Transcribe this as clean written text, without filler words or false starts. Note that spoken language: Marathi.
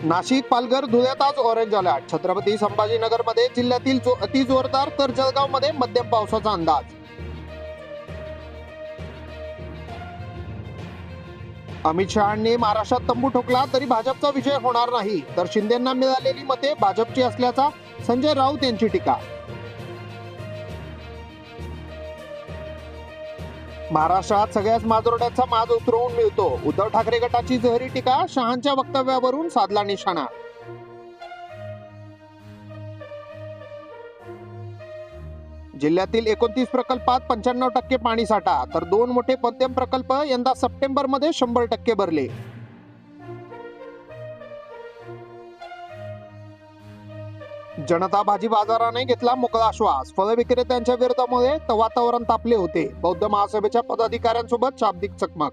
नाशिक, पालघर, धुळ्यात आज ऑरेंज अलर्ट. छत्रपती संभाजीनगरमध्ये जिल्ह्यातील अति जोरदार तर जळगावमध्ये मध्यम पावसाचा अंदाज. अमित शहांनी महाराष्ट्रात तंबू ठोकला तरी भाजपचा विजय होणार नाही, तर शिंदेंना मिळालेली मते भाजपची असल्याचा संजय राऊत यांची टीका. महाराष्ट्रात सगळ्याच माजोरड्याचा माज उतरवून मिळतो. उद्धव ठाकरे गटाची जहरी टीका. शहांच्या वक्तव्यावरून साधला निशाणा. जिल्ह्यातील 29 प्रकल्पात 95% पाणी साठा, तर 2 मोठे मध्यम प्रकल्प यंदा सप्टेंबर मध्ये 100% भरले. जनता भाजी बाजाराने घेतला मोकळा श्वास. फळ विक्रेत्यांच्या विरोधामुळे वातावरण तापले होते. बौद्ध महासभेच्या पदाधिकाऱ्यांसोबत शाब्दिक चकमक.